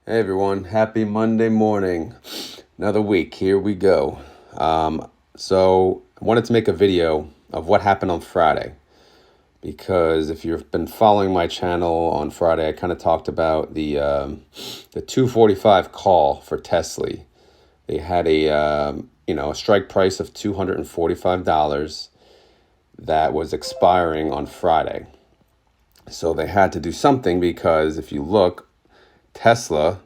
Hey everyone, happy Monday morning. Another week, here we go. So I wanted to make a video of what happened on Friday because if you've been following my channel on Friday, I kind of talked about the 245 call for Tsly. They had a strike price of $245 that was expiring on Friday. So they had to do something because if you look, Tesla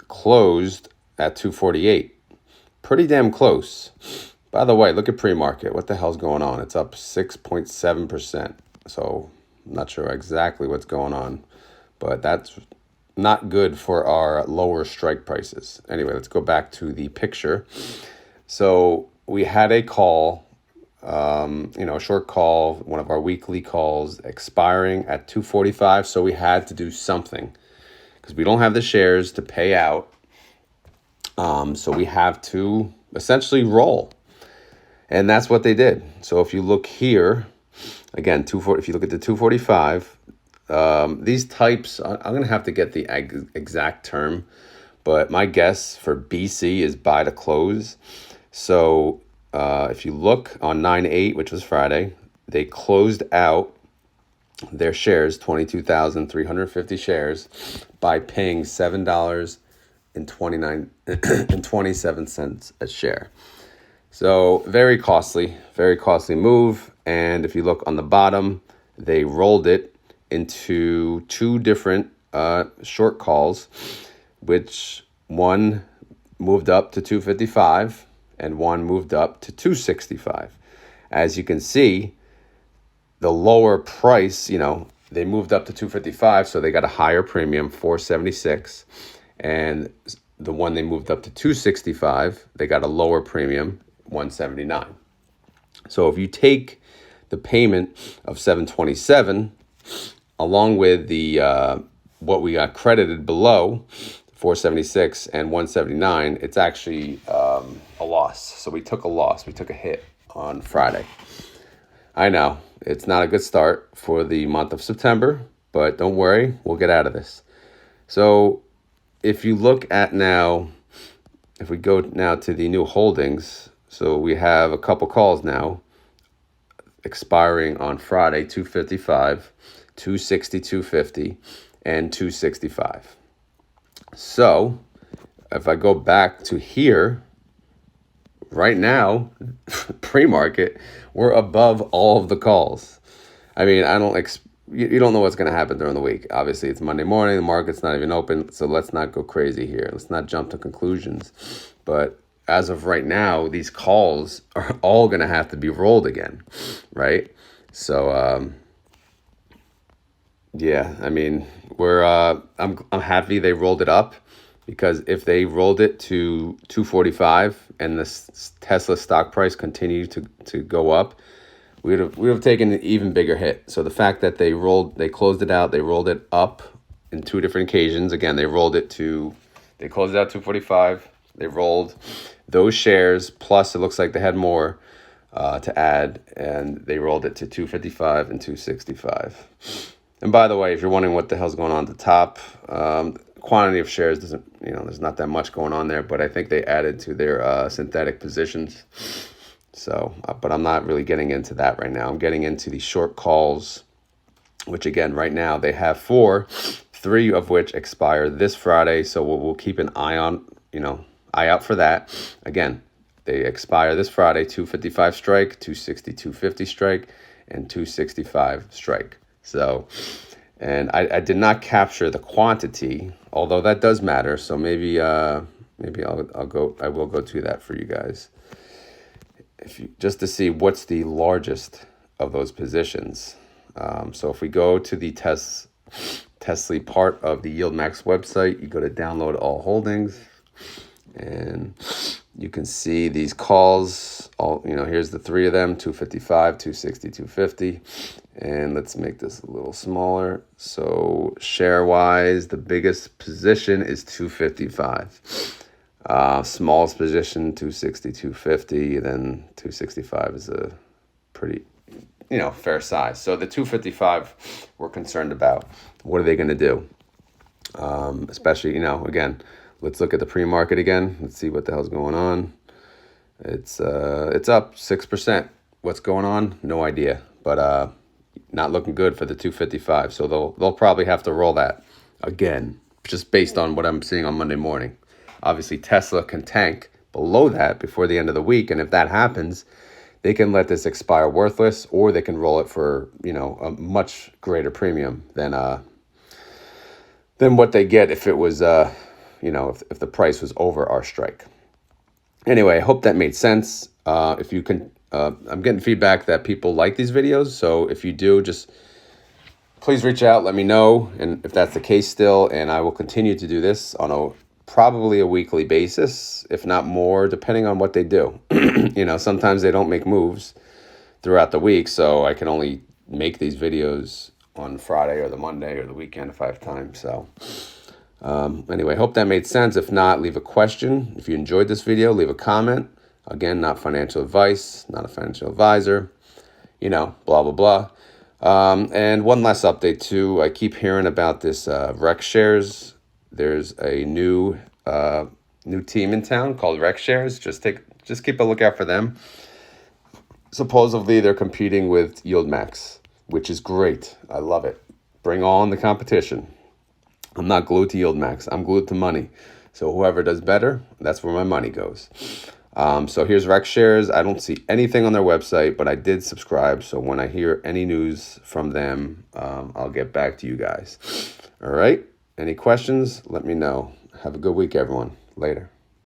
closed at 248. Pretty damn close. By the way, look at pre-market. What the hell's going on? It's up 6.7%. So I'm not sure exactly what's going on, but that's not good for our lower strike prices. Anyway, let's go back to the picture. So we had a call, a short call, one of our weekly calls expiring at 245. So we had to do something because we don't have the shares to pay out. So we have to essentially roll. And that's what they did. So if you look here, again, if you look at the 245, these types, I'm going to have to get the exact term, but my guess for BC is buy to close. So if you look on 9/8, which was Friday, they closed out their shares, 22,350 shares, by paying $7.27 a share. So very costly move. And if you look on the bottom, they rolled it into two different short calls, which one moved up to 255 and one moved up to 265. As you can see, the lower price, they moved up to 255, so they got a higher premium, 476. And the one they moved up to 265, they got a lower premium, 179. So if you take the payment of 727 along with the what we got credited below, 476 and 179, it's actually a loss. So we took a loss. We took a hit on Friday. I know it's not a good start for the month of September, but don't worry, we'll get out of this. So if you look at now, if we go now to the new holdings, so we have a couple calls now expiring on Friday, 255, 260, 250, and 265. So if I go back to here, right now, pre-market, we're above all of the calls. I mean, you don't know what's going to happen during the week. Obviously, it's Monday morning. The market's not even open. So let's not go crazy here. Let's not jump to conclusions. But as of right now, these calls are all going to have to be rolled again, right? So, yeah, I mean, I'm happy they rolled it up because if they rolled it to 245 and the Tesla stock price continued to go up, we would have taken an even bigger hit. So the fact that they closed it out, they rolled it up in two different occasions. Again, they closed it out 245. They rolled those shares, plus it looks like they had more to add, and they rolled it to 255 and 265. And by the way, if you're wondering what the hell's going on at the top, quantity of shares there's not that much going on there, but I think they added to their synthetic positions. So, but I'm not really getting into that right now. I'm getting into the short calls, which again, right now they have 3 of which expire this Friday. So we'll keep an eye out for that. Again, they expire this Friday, 255 strike, 260, 250 strike, and 265 strike. So, and I did not capture the quantity, although that does matter. So maybe I will go to that for you guys. Just to see what's the largest of those positions. So if we go to the Tsly part of the Yield Max website, you go to download all holdings, and you can see these calls. Here's the 3 of them: 255, 260, 250. And let's make this a little smaller. So share wise, the biggest position is 255. Smallest position, 260, 250, then 265 is a pretty, fair size. So the 255 we're concerned about. What are they going to do? Especially, again, let's look at the pre-market again. Let's see what the hell's going on. It's up 6%. What's going on? No idea. But not looking good for the 255. So they'll probably have to roll that again, just based on what I'm seeing on Monday morning. Obviously, Tesla can tank below that before the end of the week, and if that happens, they can let this expire worthless, or they can roll it for a much greater premium than what they get if it was if the price was over our strike. Anyway, I hope that made sense. If you can, I'm getting feedback that people like these videos. So if you do, just please reach out, let me know. And if that's the case still, and I will continue to do this on probably a weekly basis, if not more, depending on what they do. Sometimes they don't make moves throughout the week. So I can only make these videos on Friday or the Monday or the weekend if I have time. So anyway, hope that made sense. If not, leave a question. If you enjoyed this video, leave a comment. Again, not financial advice, not a financial advisor, blah, blah, blah. And one last update too. I keep hearing about this Rex Shares. There's a new team in town called Rex Shares. Just keep a lookout for them. Supposedly they're competing with Yield Max, which is great. I love it. Bring on the competition. I'm not glued to Yield Max. I'm glued to money. So whoever does better, that's where my money goes. So here's Rex Shares. I don't see anything on their website, but I did subscribe. So when I hear any news from them, I'll get back to you guys. All right. Any questions? Let me know. Have a good week, everyone. Later.